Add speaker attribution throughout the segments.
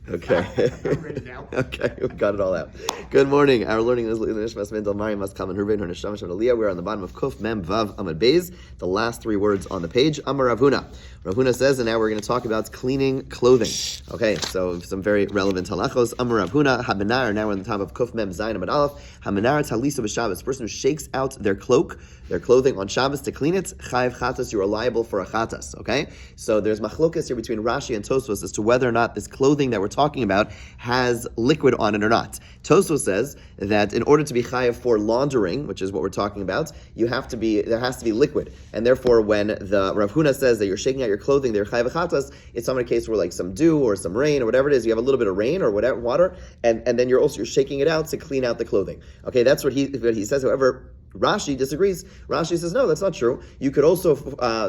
Speaker 1: Okay.
Speaker 2: I'm ready now.
Speaker 1: Okay, we got it all out. Good morning. Our learning is Nishmas Mendel Mari must come and Hurvin her Nishama Aliyah. We're on the bottom of Kuf Mem Vav Amud Beis, the last three words on the page. Amar Rav Huna. Rav Huna says, and now we're going to talk about cleaning clothing. Okay, so some very relevant halachos. Amar Rav Huna Haminar. Now we're on the top of Kuf Mem Zayin Amud Aleph. Haminar Talisa b'Shabbos. The person who shakes out their cloak, their clothing on Shabbos to clean it, Chayiv Chatas. You are liable for a Chatas. Okay, so there's machlokas here between Rashi and Tosfos as to whether or not this clothing that we're talking about has liquid on it or not. Tosfos says that in order to be chayav for laundering, which is what we're talking about, there has to be liquid, and therefore when the Rav Huna says that you're shaking out your clothing, they're chayav chatas. It's not a case where like some dew or some rain or whatever it is, you have a little bit of rain or whatever water, and then you're shaking it out to clean out the clothing. Okay, that's what he says. However, Rashi disagrees. Rashi says, no, that's not true. You could also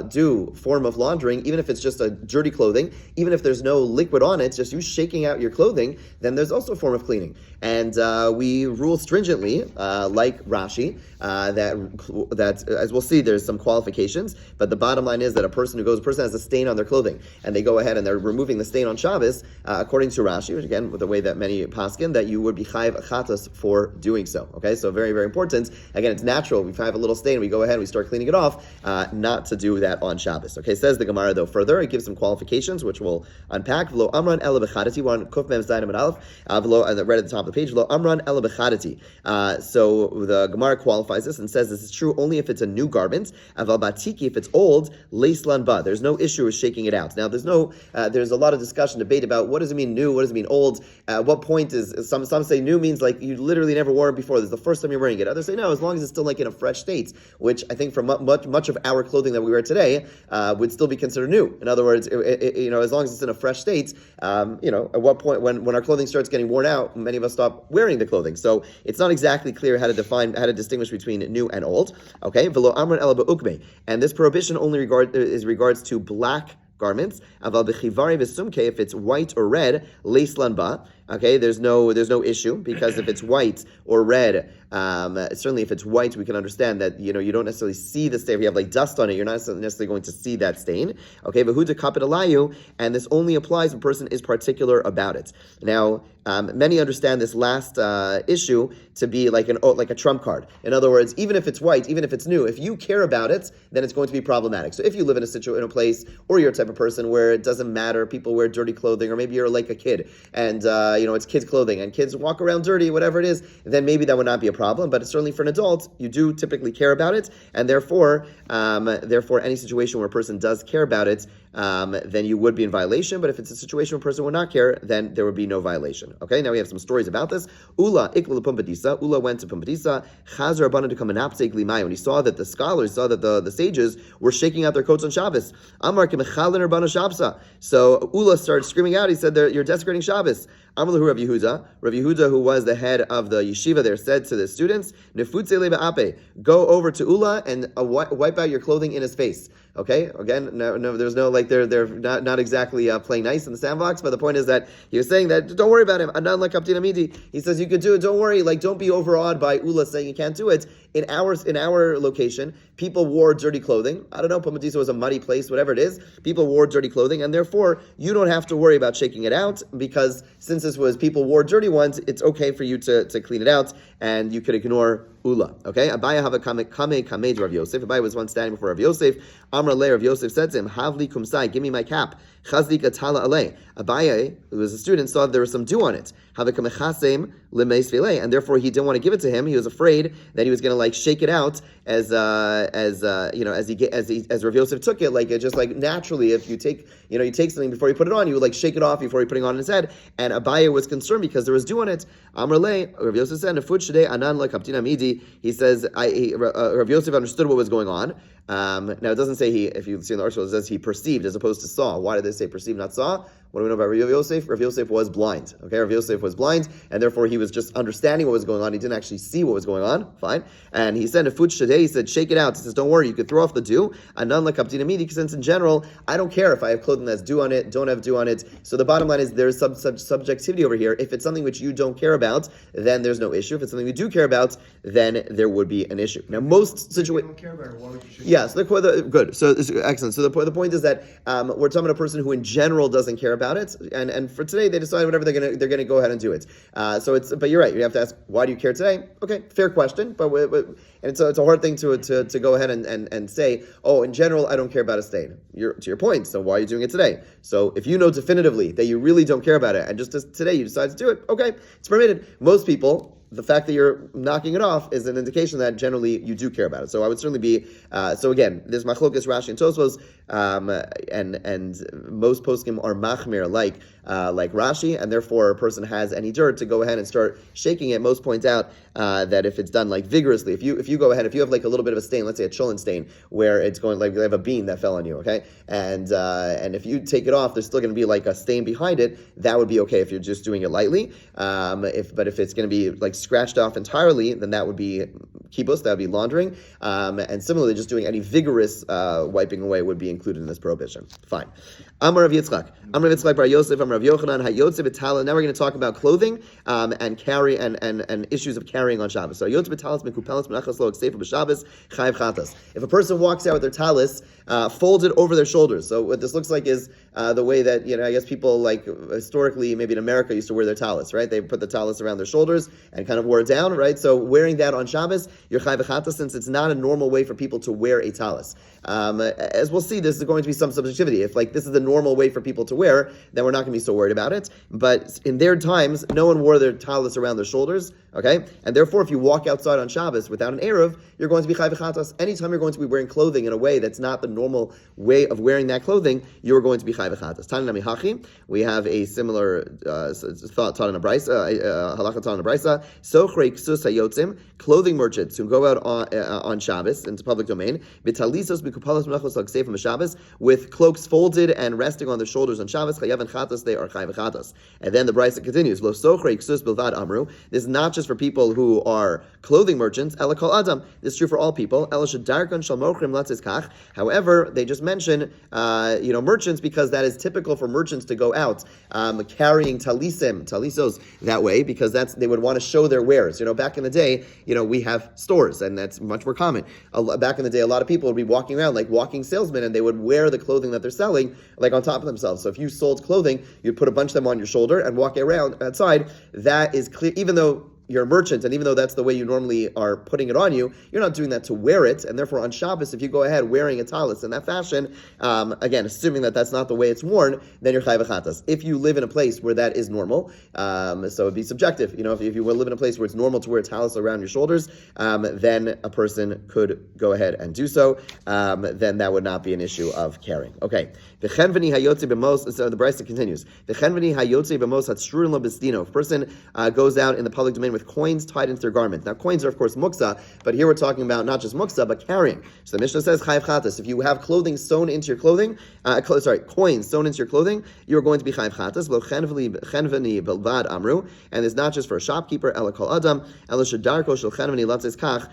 Speaker 1: do form of laundering, even if it's just a dirty clothing, even if there's no liquid on it, just you shaking out your clothing, then there's also a form of cleaning. And we rule stringently, like Rashi, that as we'll see, there's some qualifications, but the bottom line is that a person has a stain on their clothing, and they go ahead and they're removing the stain on Shabbos, according to Rashi, which again, with the way that many paskin, that you would be chayiv chatas for doing so. Okay, so very, very important. Again, it's natural. If we have a little stain, we go ahead and we start cleaning it off, not to do that on Shabbos. Okay, says the Gemara though further, it gives some qualifications, which we'll unpack. V'lo amran ela b'chadati, we're on Kuf Mem Zayin Amud Aleph, and right at the top of the page, v'lo amran ela b'chadati. So the Gemara qualifies this and says this is true only if it's a new garment. Aval batiki, if it's old, leislan ba. There's no issue with shaking it out. Now, there's a lot of discussion, debate about what does it mean new, what does it mean old. At what point is some say new means like you literally never wore it before. This is the first time you're wearing it. Others say no, as long as it's still like in a fresh state, which I think for much of our clothing that we wear today would still be considered new. In other words, as long as it's in a fresh state, at what point when our clothing starts getting worn out, many of us stop wearing the clothing. So it's not exactly clear how to distinguish between new and old. Okay, v'lo amran ela b'ukmei, and this prohibition only regards to black garments. Aval b'chivari v'sumke, if it's white or red, leislan ba. Okay, there's no issue, because if it's white or red, certainly if it's white, we can understand that you don't necessarily see the stain. If you have like dust on it, you're not necessarily going to see that stain. Okay, v'huda kapit alayu, and this only applies if a person is particular about it. Now, many understand this last issue to be like a trump card. In other words, even if it's white, even if it's new, if you care about it, then it's going to be problematic. So if you live in a place, or you're a type of person where it doesn't matter, people wear dirty clothing, or maybe you're like a kid and it's kids' clothing and kids walk around dirty, whatever it is, then maybe that would not be a problem. But certainly for an adult, you do typically care about it, and therefore any situation where a person does care about it, then you would be in violation. But if it's a situation where a person would not care, then there would be no violation. Okay, now we have some stories about this. Ula ikla Pumbedisa. Ula went to Pumbedisa. Chazar abana to come and when he saw that the scholars saw that the sages were shaking out their coats on Shabbos. Amar kemechalin rabana Shabsa. So Ula started screaming out. He said, "You're desecrating Shabbos." Amalahu Rav Yehuda. Rav Yehuda, who was the head of the yeshiva there, said to the students, "Nefutze le'ba'ape, go over to Ula and wipe out your clothing in his face." Okay, again, no, there's no they're not exactly playing nice in the sandbox, but the point is that he was saying that don't worry about him. Anan like Kaptin Amidi. He says you could do it. Don't worry. Don't be overawed by Ula saying you can't do it. In our location, people wore dirty clothing. I don't know, Pumbedisa was a muddy place, whatever it is. People wore dirty clothing, and therefore you don't have to worry about shaking it out, because since this was people wore dirty ones, it's okay for you to clean it out, and you could ignore Ula. Okay, Abaya have a kame Rav Yosef. Abaya was once standing before Rav Yosef. Amra le Rav Yosef said to him, "Havli kumsai, give me my cap." Chazdik atala alei. Abaya, who was a student, saw that there was some dew on it. Havekam lemeis filei, and therefore he didn't want to give it to him. He was afraid that he was going to shake it out as Rav Yosef took it, just naturally. If you take something before you put it on, you would shake it off before you putting it on his head. And Abaya was concerned because there was dew on it. Amr le, Rav Yosef said, "Nefut shadei anan le kaptin amidi." He says, Rav Yosef understood what was going on. Now it doesn't say if you see in the article, it says he perceived as opposed to saw. Why did they say perceived, not saw? What do we know about Rav Yosef? Rav Yosef was blind. Okay, Rav Yosef was blind, and therefore he was just understanding what was going on. He didn't actually see what was going on. Fine. And he said, "Nefut shadei," he said, "shake it out." He says, "Don't worry, you could throw off the dew." Anan le kaptin amidi, since in general, I don't care if I have clothing that's dew on it, don't have dew on it. So the bottom line is there's some subjectivity over here. If it's something which you don't care about, then there's no issue. If it's something you do care about, then there would be an issue. Now, most situations, yes, good. So excellent. So the point is that we're talking about a person who in general doesn't care about it, and for today they decide whatever they're gonna go ahead and do it. But you're right. You have to ask, why do you care today? Okay, fair question, but and it's a hard thing to go ahead and say, oh, in general I don't care about a stain. To your point. So why are you doing it today? So if you know definitively that you really don't care about it, and just today you decide to do it, okay, it's permitted. Most people, the fact that you're knocking it off is an indication that generally you do care about it. So I would certainly be. So again, there's machlokas Rashi and Tosfos, and most poskim are machmir like Rashi, and therefore a person has any dirt to go ahead and start shaking it. Most point out that if it's done like vigorously, if you go ahead, if you have like a little bit of a stain, let's say a cholent stain, where it's going like you have a bean that fell on you, okay, and if you take it off, there's still going to be like a stain behind it. That would be okay if you're just doing it lightly. But if it's going to be like scratched off entirely, then that would be kibus, that would be laundering. And similarly, just doing any vigorous wiping away would be included in this prohibition. Fine. Amar Rav Yitzchak bar Yosef, Amar Rav Yochanan, Hayotze b'tala. Now we're going to talk about clothing and carry and issues of carrying on Shabbos. So Hayotze b'talas mekupelas menachas lo sefer b'Shabbos chayav chatas. If a person walks out with their talis folded over their shoulders, so what this looks like is the way that I guess people like historically maybe in America used to wear their talis, right? They put the talis around their shoulders and kind of wore it down, right? So wearing that on Shabbos, you're chayav chatas, since it's not a normal way for people to wear a talis. As we'll see, there's going to be some subjectivity. If like this is the normal way for people to wear, then we're not going to be so worried about it. But in their times, no one wore their talis around their shoulders, okay? And therefore, if you walk outside on Shabbos without an eruv, you're going to be chayav chatas. Anytime you're going to be wearing clothing in a way that's not the normal way of wearing that clothing, you're going to be chayav chatas. Tana nami hachi. We have a similar thought taught in a brisa, halacha taught in a brisa. Sochrei ksus hayotzim, clothing merchants who go out on Shabbos into public domain, b'talisos b'kupalas menachos al ksefim Shabbos, with cloaks folded and resting on their shoulders on Shabbos, chayav and chatas, they are chayav chatas. And then the brisa continues, lo sochrei ksus bilvad amru. This is not just for people who are clothing merchants. Ela kol adam. This is true for all people. Ela shedarkan shal mochrim latzis kach. However, they just mention merchants because that is typical for merchants to go out carrying talisos that way, because they would want to show their wares. Back in the day, we have stores, and that's much more common. Back in the day, a lot of people would be walking around like walking salesmen, and they would wear the clothing that they're selling like on top of themselves. So if you sold clothing, you'd put a bunch of them on your shoulder and walk around outside. That is clear, even though you're a merchant, and even though that's the way you normally are putting it on you, you're not doing that to wear it, and therefore on Shabbos, if you go ahead wearing a talis in that fashion, again, assuming that that's not the way it's worn, then you're chayav chatas. If you live in a place where that is normal, so it'd be subjective, if you live in a place where it's normal to wear a talis around your shoulders, then a person could go ahead and do so, then that would not be an issue of carrying. Okay. So the brisa continues. If a person goes out in the public domain with coins tied into their garment. Now, coins are, of course, muksa, but here we're talking about not just muksa, but carrying. So the Mishnah says, chayav chatas. If you have clothing sewn into your clothing, coins sewn into your clothing, you're going to be chayav chatas. Chenveni belvad amru. And it's not just for a shopkeeper, ela kol adam, ela shedarko shel chenveni latzis kach.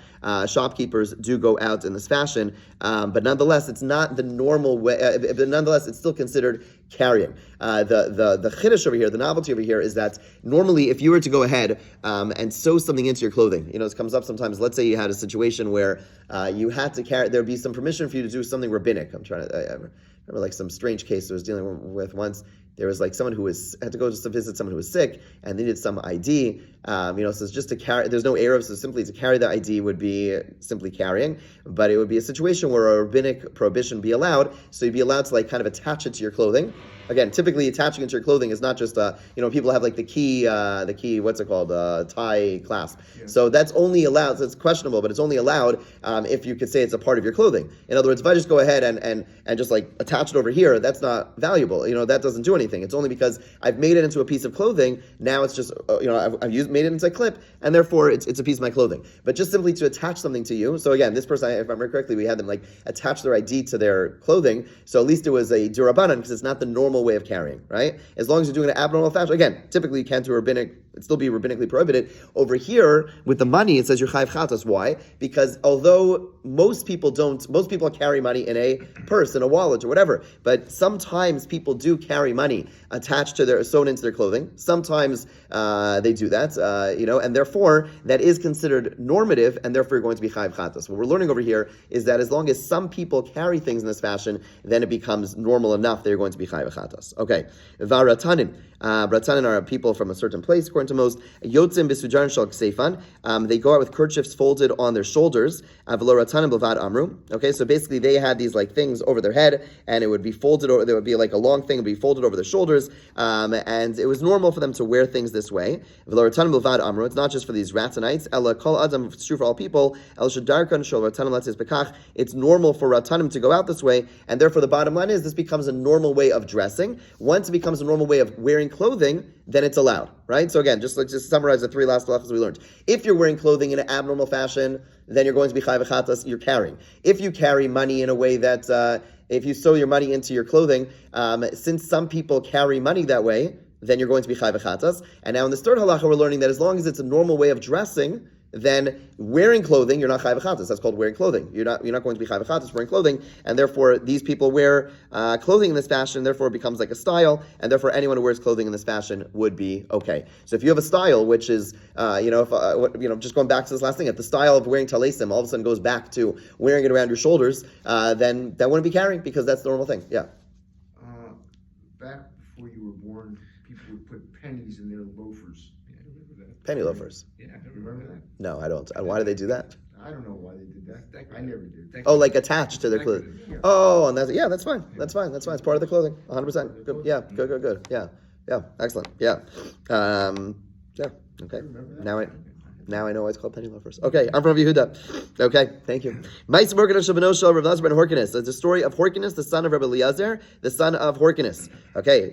Speaker 1: Shopkeepers do go out in this fashion, but nonetheless, it's not the normal way. But nonetheless, it's still considered carrying. The chiddush over here, the novelty over here, is that normally, if you were to go ahead and sew something into your clothing, it comes up sometimes. Let's say you had a situation where you had to carry. There'd be some permission for you to do something rabbinic. I remember like some strange case I was dealing with once. There was like someone who had to go just to visit someone who was sick and needed some ID. So it's just to carry. There's no eruv, so simply to carry the ID would be simply carrying. But it would be a situation where a rabbinic prohibition would be allowed. So you'd be allowed to like kind of attach it to your clothing. Again, typically attaching it to your clothing is not just people have like the key, what's it called, tie clasp. Yeah. So that's only allowed. So it's questionable, but it's only allowed if you could say it's a part of your clothing. In other words, if I just go ahead and just like attach it over here, that's not valuable. That doesn't do anything. It's only because I've made it into a piece of clothing. Now it's just I've made it into a clip, and therefore it's a piece of my clothing. But just simply to attach something to you. So again, this person, if I remember correctly, we had them like attach their ID to their clothing. So at least it was a durabanan because it's not the normal way of carrying, right? As long as you're doing an abnormal fashion, again, typically you can't do a rabbinic it'd still be rabbinically prohibited. Over here, with the money, it says you're chayiv chatas. Why? Because although most people carry money in a purse, in a wallet, or whatever, but sometimes people do carry money attached to sewn into their clothing. Sometimes they do that, and therefore that is considered normative, and therefore you're going to be chayiv chatas. What we're learning over here is that as long as some people carry things in this fashion, then it becomes normal enough that you're going to be chayiv chatas. Okay, varatanin. Bratanin are people from a certain place, according to most. Yotzim b'sujarin shal kseifan. They go out with kerchiefs folded on their shoulders. V'lo ratanin b'vad amru. Okay, so basically they had these like things over their head, and it would be folded over. There would be like a long thing, it would be folded over their shoulders, and it was normal for them to wear things this way. V'lo ratanin b'vad amru. It's not just for these ratanites. Ella kol adam. It's true for all people. El shadarkan shal ratanim latzis bekach. It's normal for ratanim to go out this way, and therefore the bottom line is this becomes a normal way of dressing. Once it becomes a normal way of wearing clothing, then it's allowed, right? So again, just summarize the three last halachas we learned. If you're wearing clothing in an abnormal fashion, then you're going to be chayiv chatas, you're carrying. If you carry money in a way that, if you sew your money into your clothing, since some people carry money that way, then you're going to be chayiv chatas. And now in this third halacha, we're learning that as long as it's a normal way of dressing, then wearing clothing, you're not chayiv chatas. That's called wearing clothing. You're not going to be chayiv chatas wearing clothing, and therefore these people wear clothing in this fashion. Therefore, it becomes like a style, and therefore anyone who wears clothing in this fashion would be okay. So if you have a style which is, just going back to this last thing, if the style of wearing talesim all of a sudden goes back to wearing it around your shoulders, then that wouldn't be carrying because that's the normal thing. Yeah.
Speaker 2: Back before you were born, people would put pennies in their loafers.
Speaker 1: Penny loafers.
Speaker 2: Yeah, remember that?
Speaker 1: No, I don't. Why do they do that?
Speaker 2: I don't know why they did that. I never did.
Speaker 1: Oh, like attached to their clothing.
Speaker 2: Yeah.
Speaker 1: Oh, and that's fine. That's fine. It's part of the clothing. 100%. Good. Yeah. Good. Yeah. Excellent. Yeah. Yeah. Okay. Now I know why it's called penny loafers. Okay, I'm from Yehuda. Okay, thank you. It's the story of Horkinus, the son of Rabbi Eliezer, the son of Horkinus. Okay,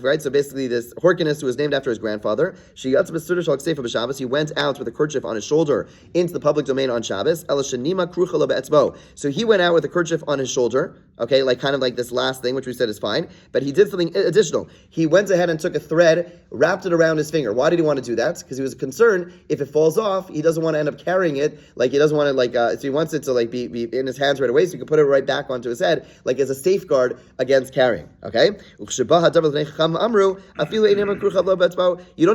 Speaker 1: right? So basically, this Horkinus, who was named after his grandfather, he went out with a kerchief on his shoulder into the public domain on Shabbos. So he went out with a kerchief on his shoulder. Okay, kind of like this last thing, which we said is fine. But he did something additional. He went ahead and took a thread, wrapped it around his finger. Why did he want to do that? Because he was concerned if it falls off, he doesn't want to end up carrying it. He doesn't want to so he wants it to be in his hands right away, so he can put it right back onto his head, as a safeguard against carrying. Okay? You don't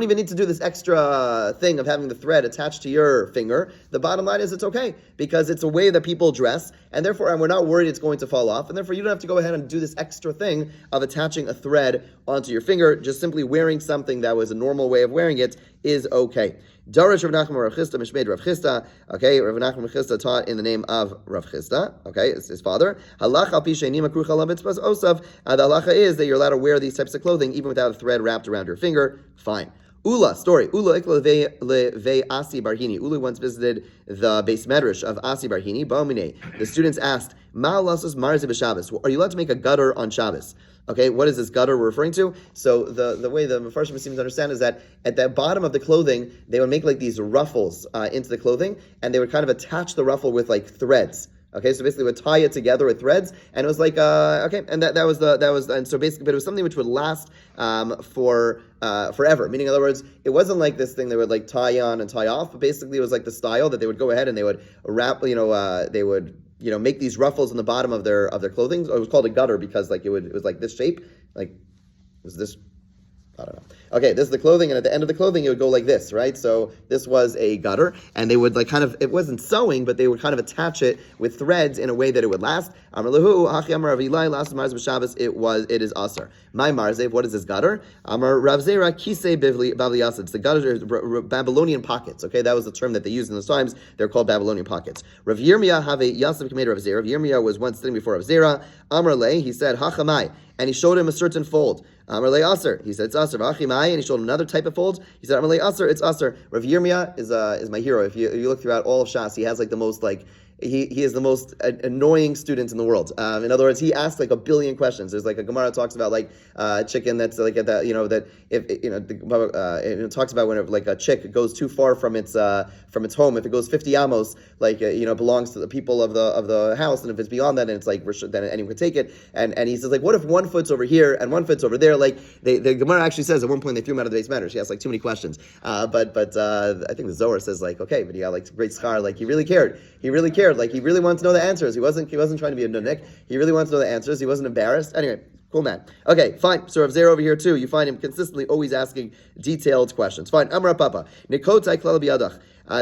Speaker 1: even need to do this extra thing of having the thread attached to your finger. The bottom line is it's okay, because it's a way that people dress, and therefore we're not worried it's going to fall off, and therefore you don't have to go ahead and do this extra thing of attaching a thread onto your finger. Just simply wearing something that was a normal way of wearing it is okay. Darish Rav Nachman Rav Chisda Mishmeid Rav Chisda. Okay, Rav Nachman Rav Chisda taught in the name of Rav Chisda. Okay, it's his father. Halach al pi she'enim akrucha l'mitzvahs osav. The halacha is that you're allowed to wear these types of clothing even without a thread wrapped around your finger. Fine. Ula, story. Ula ikla leve Asi Barhini. Ula once visited the Beis Medrash of Asi Barhini. Ba'omine. The students asked, Ma lasos marze b'Shabbos. Are you allowed to make a gutter on Shabbos? Okay, what is this gutter we're referring to? So the way the Mefarshim seem to understand is that at the bottom of the clothing, they would make these ruffles into the clothing, and they would kind of attach the ruffle with threads. Okay, so basically would tie it together with threads, and it was and so basically, but it was something which would last for forever. Meaning, in other words, it wasn't like this thing they would tie on and tie off, but basically it was the style that they would go ahead and they would wrap, they would make these ruffles in the bottom of their clothing. It was called a gutter because it was like this shape, was this. I don't know. Okay, this is the clothing, and at the end of the clothing, it would go like this, right? So this was a gutter, and they would it wasn't sewing, but they would kind of attach it with threads in a way that it would last. Amar lahu, hachi amar Rav Ilai, last Marz b'Shabbos, it is asar. My Marzev, what is this gutter? Amar Rav Zera, kisei bavli yasad. It's the gutter, Babylonian pockets, okay? That was the term that they used in those times. They're called Babylonian pockets. Rav Yirmiyah have a yasab k'mei Rav Zera. Rav Yirmiyah was once sitting before Rav Zera. Amar lei, he said, hachamai, and he showed him a certain fold. Amar lei aser, he said it's aser. V'achimai, and he showed him another type of fold. He said Amar lei aser, it's aser. Rav Yirmiyah is my hero. If you look throughout all of Shas, he has the most he is the most annoying student in the world. In other words, he asks like a billion questions. There's like a Gemara talks about like chicken that's like at that that if it talks about when like a chick goes too far from its home. If it goes 50 amos, like it belongs to the people of the house, and if it's beyond that, and it's like then anyone could take it. And he says like, what if 1 foot's over here and 1 foot's over there? Like the Gemara actually says at one point they threw him out of the base matter. She asked like too many questions. But I think the Zohar says like, okay, but he got like great schar. Like he really cared. Like he really wanted to know the answers. He wasn't trying to be a nudnik. He really wanted to know the answers. He wasn't embarrassed. Anyway, cool man. Okay, fine. So Rav Zera over here too. You find him consistently always asking detailed questions. Fine. Amar Papa. Nikotai klal biyadach.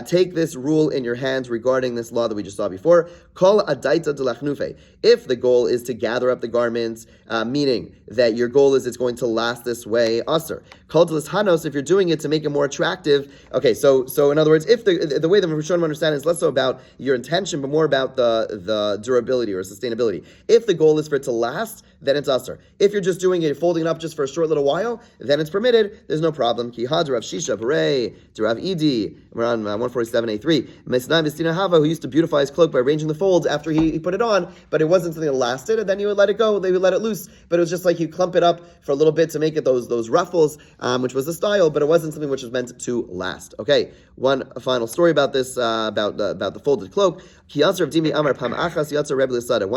Speaker 1: Take this rule in your hands regarding this law that we just saw before. Kol adaita delachnufe. If the goal is to gather up the garments, meaning that your goal is it's going to last this way, aser. Kol hanos. If you're doing it to make it more attractive. Okay, so in other words, if the way that we're trying to understand is less so about your intention, but more about the durability or sustainability. If the goal is for it to last, then it's aser. If you're just doing it, folding it up just for a short little while, then it's permitted. There's no problem. Ki had Rav Shisha, B'rei, Rav Idi. We're on 147A3. Mesnai Vestina Hava, who used to beautify his cloak by arranging the folds after he put it on, but it wasn't something that lasted, and then you would let it go. They would let it loose, but it was just like you clump it up for a little bit to make it those ruffles, which was the style, but it wasn't something which was meant to last. Okay, one final story about this, about the folded cloak. One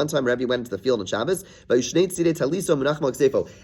Speaker 1: time Rebbe went into the field on Shabbos,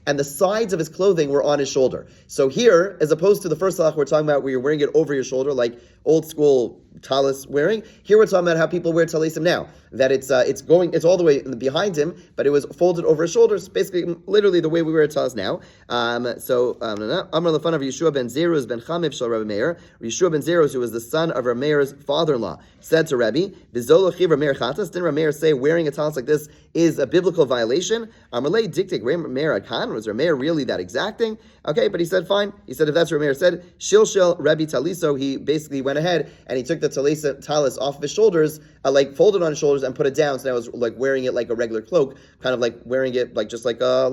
Speaker 1: and the sides of his clothing were on his shoulder. So here, as opposed to the first halach we're talking about where you're wearing it over your shoulder, like old school talis wearing, here we're talking about how people wear talisim now. That it's all the way behind him, but it was folded over his shoulders, basically literally the way we wear talis now. Amar Lefan of Yeshua ben Zeruz ben Chamiv shel Rabbi Meir. Yeshua ben Zeruz, who was the son of Rabbi Meir's father-in-law, said to Rebbe, didn't Rabbi Meir say wearing a talis like this is a biblical violation? Amalei diktik Meir Akan. Was Rabbi Meir really that exacting? Okay, but he said fine. He said if that's what Rabbi Meir said, Shilshel Rebbe Taliso, he basically went ahead and he took the talis off of his shoulders, like folded on his shoulders and put it down. So now I was like wearing it like a regular cloak, kind of like wearing it like just like a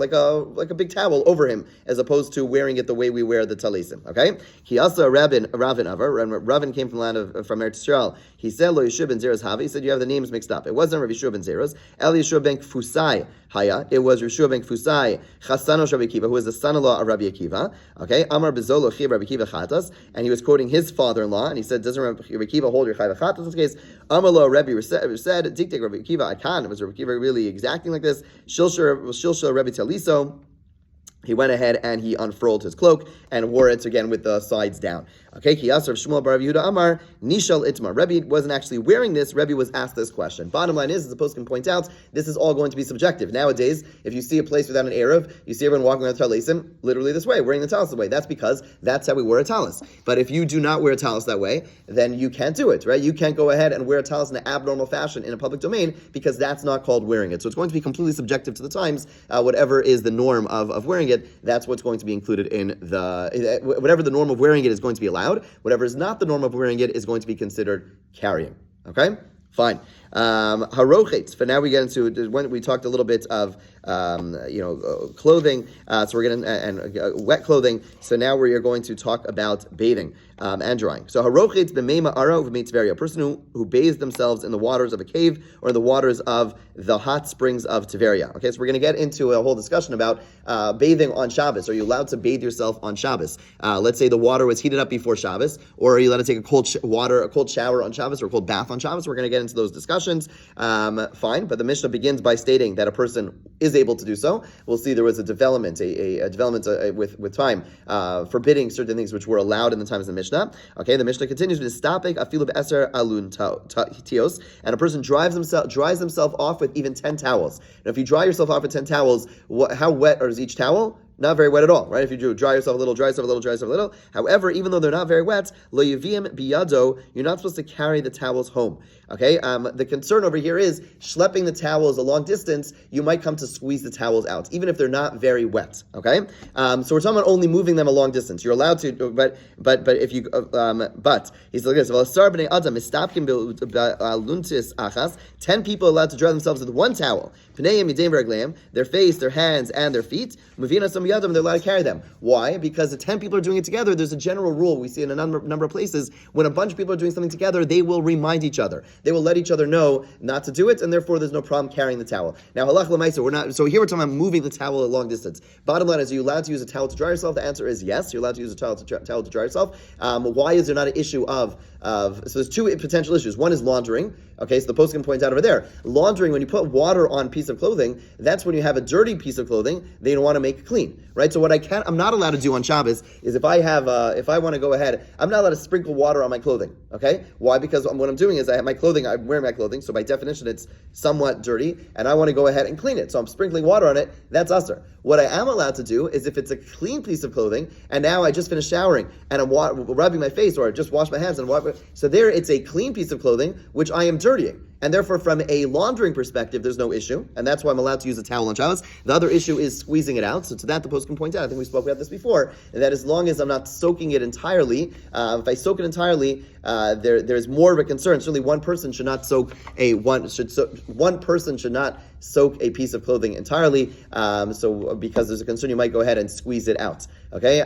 Speaker 1: big towel over him, as opposed to wearing it the way we wear the talisim. Okay, he also Ravin Avar. Ravin came from the land from Eretz Yisrael. He said Lo Yeshua ben Zeros Havi. He said you have the names mixed up. It wasn't Rabbi Yeshua ben Zeros. El Yeshua ben Kfusai Haya. It was Yeshua ben Kfusai Chasano Rabbi Akiva, who was the son-in-law of Rabbi Akiva. Okay, Amar Bezolo Chiv Rabbi Akiva Chatas, and he was quoting his father-in-law, and he said, doesn't Rabbi Akiva hold your Chayv Chatas in this case? Amalo Rebbe said, Diktik Rabbi Akiva Akan. Was Rabbi Akiva really exacting like this? Shilshel Rebbe Taliso. He went ahead and he unfurled his cloak and wore it again with the sides down. Okay, Kiyasar Shmuel bar Yehuda Amar Nishal Itmar. Rebbe wasn't actually wearing this. Rebbe was asked this question. Bottom line is, as the post can point out, this is all going to be subjective. Nowadays, if you see a place without an Erev, you see everyone walking around with talisim, literally this way, wearing the talis this way. That's because that's how we wear a talis. But if you do not wear a talis that way, then you can't do it, right? You can't go ahead and wear a talis in an abnormal fashion in a public domain because that's not called wearing it. So it's going to be completely subjective to the times. Whatever is the norm of wearing it, that's what's going to be included in whatever the norm of wearing it is going to be allowed. Whatever is not the norm of wearing it is going to be considered carrying. Okay? Fine. Harochet. For now we get into when we talked a little bit of clothing. So we're going to wet clothing. So now we are going to talk about bathing and drying. So harochet b'meima ara v'meitveria. A person who bathes themselves in the waters of a cave or in the waters of the hot springs of Tiberia. Okay, so we're going to get into a whole discussion about bathing on Shabbos. Are you allowed to bathe yourself on Shabbos? Let's say the water was heated up before Shabbos, or are you allowed to take a cold shower on Shabbos or a cold bath on Shabbos? We're going to get into those discussions. Fine, but the Mishnah begins by stating that a person is able to do so. We'll see there was a development, a development with time, forbidding certain things which were allowed in the times of the Mishnah. Okay, the Mishnah continues with stapik afilu be'eser alun tios, and a person dries himself off with even 10 towels. Now, if you dry yourself off with 10 towels, how wet is each towel? Not very wet at all, right? If you dry yourself a little, dry yourself a little, dry yourself a little. However, even though they're not very wet, lo yivim biyado, you're not supposed to carry the towels home. Okay? The concern over here is schlepping the towels a long distance, you might come to squeeze the towels out, even if they're not very wet. Okay? So we're talking about only moving them a long distance. You're allowed to, but if you, he's like this, 10 people are allowed to dry themselves with one towel. Their face, their hands, and their feet. biyadam, they're allowed to carry them. Why? Because if 10 people are doing it together, there's a general rule we see in a number of places. When a bunch of people are doing something together, they will remind each other. They will let each other know not to do it, and therefore there's no problem carrying the towel. Now, halach l'maisa, we're not. So here we're talking about moving the towel a long distance. Bottom line is, are you allowed to use a towel to dry yourself? The answer is yes. You're allowed to use a towel to dry yourself. Why is there not an issue of? So there's two potential issues. One is laundering. Okay, so the poskim points out over there. Laundering, when you put water on a piece of clothing, that's when you have a dirty piece of clothing they don't want to make it clean, right? So what I'm not allowed to do on Shabbos is if I want to go ahead, I'm not allowed to sprinkle water on my clothing. Okay, why? Because what I'm doing is I'm wearing my clothing, so by definition it's somewhat dirty, and I want to go ahead and clean it. So I'm sprinkling water on it. That's usher. What I am allowed to do is if it's a clean piece of clothing, and now I just finished showering and I'm rubbing my face, or I just washed my hands and so there it's a clean piece of clothing which I am dirtying. And therefore, from a laundering perspective, there's no issue, and that's why I'm allowed to use a towel on Shabbos. The other issue is squeezing it out. So to that, the post can point out, I think we spoke about this before, that as long as I'm not soaking it entirely, if I soak it entirely, there's more of a concern. Certainly, one person should not soak a piece of clothing entirely. So because there's a concern, you might go ahead and squeeze it out. Okay,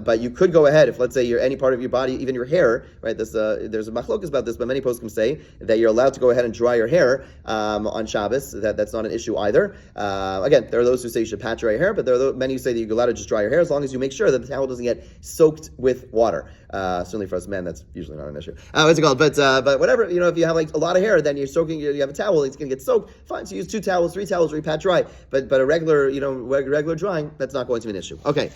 Speaker 1: but you could go ahead if, let's say, any part of your body, even your hair, right? There's a machlokas about this, but many poskim say that you're allowed to go ahead and dry your hair on Shabbos. That's not an issue either. Again, there are those who say you should pat dry your hair, but there are many who say that you're allowed to just dry your hair as long as you make sure that the towel doesn't get soaked with water. Certainly for us men, that's usually not an issue. What's it called? But whatever, if you have like a lot of hair, then you're soaking. You have a towel, it's going to get soaked. Fine, so use 2 towels, 3 towels, or you pat dry. But a regular, regular drying, that's not going to be an issue. Okay.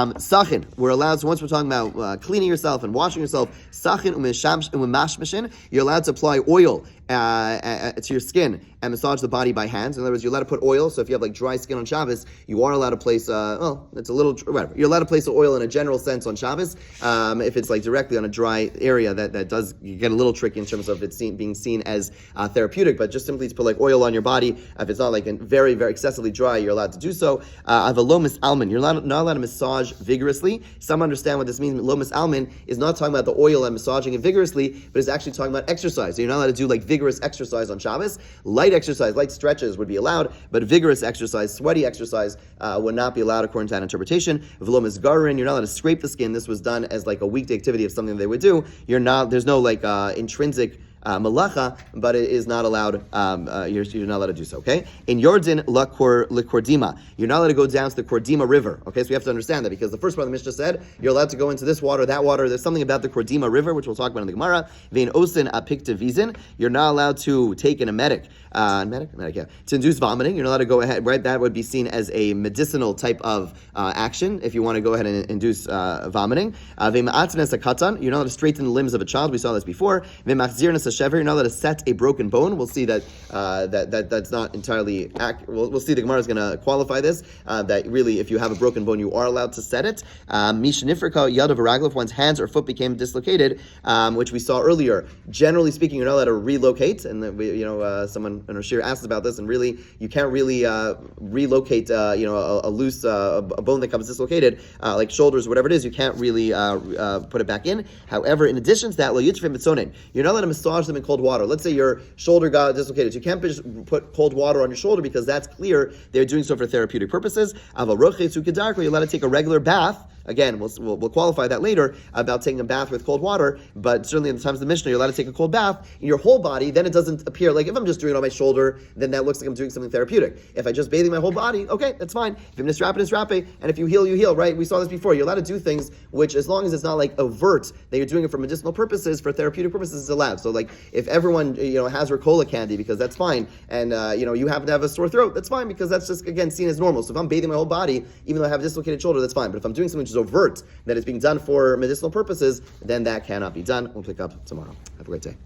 Speaker 1: Sachin, we're allowed, so once we're talking about cleaning yourself and washing yourself, sachin umeshmeshin, you're allowed to apply oil to your skin and massage the body by hands. In other words, you're allowed to put oil, so if you have like dry skin on Shabbos, you are allowed to place, it's a little, whatever, you're allowed to place the oil in a general sense on Shabbos, if it's like directly on a dry area, that does, you get a little tricky in terms of it being seen as therapeutic, but just simply to put like oil on your body, if it's not like very, very excessively dry, you're allowed to do so. Avalomis almond, you're not allowed to massage vigorously. Some understand what this means. Lomis almond is not talking about the oil and massaging it vigorously, but it's actually talking about exercise. So you're not allowed to do like vigorous exercise on Shabbos. Light exercise, light stretches would be allowed, but vigorous exercise, sweaty exercise would not be allowed according to that interpretation. V'lomis garin, you're not allowed to scrape the skin. This was done as like a weekday activity of something they would do. There's no like intrinsic malacha, but it is not allowed. You're not allowed to do so. Okay. In Yordan lekordima, you're not allowed to go down to the Kordima River. Okay, so we have to understand that because the first part of the Mishnah said you're allowed to go into this water, that water. There's something about the Kordima River which we'll talk about in the Gemara. Vein osin apikta vizin. You're not allowed to take an emetic. To induce vomiting, you're not allowed to go ahead, right? That would be seen as a medicinal type of action if you want to go ahead and induce vomiting. You're not allowed to straighten the limbs of a child. We saw this before. You're not allowed to set a broken bone. We'll see that that's not entirely accurate. We'll see the Gemara is going to qualify this, that really if you have a broken bone, you are allowed to set it. Mishnifrika yad of a ragla, if one's hands or foot became dislocated, which we saw earlier. Generally speaking, you're not allowed to relocate, and someone in Rashir asked about this, and really you can't really relocate a loose a bone that comes dislocated, like shoulders or whatever it is. You can't really put it back in. However, in addition to that, you're not allowed to massage them in cold water. Let's say your shoulder got dislocated. So you can't just put cold water on your shoulder because that's clear they're doing so for therapeutic purposes. You're allowed to take a regular bath. Again, we'll qualify that later about taking a bath with cold water, but certainly in the times of the Mishnah, you're allowed to take a cold bath in your whole body, then it doesn't appear, like if I'm just doing it on my shoulder, then that looks like I'm doing something therapeutic. If I'm just bathing my whole body, okay, that's fine. If I'm nisrape, and if you heal, you heal, right? We saw this before. You're allowed to do things which, as long as it's not like overt, that you're doing it for medicinal purposes, for therapeutic purposes, it's allowed. So like, if everyone, has Ricola candy, because that's fine, and, you happen to have a sore throat, that's fine, because that's just, again, seen as normal. So if I'm bathing my whole body, even though I have a dislocated shoulder, that's fine. But if I'm doing something which is overt, that it's being done for medicinal purposes, then that cannot be done. We'll pick up tomorrow. Have a great day.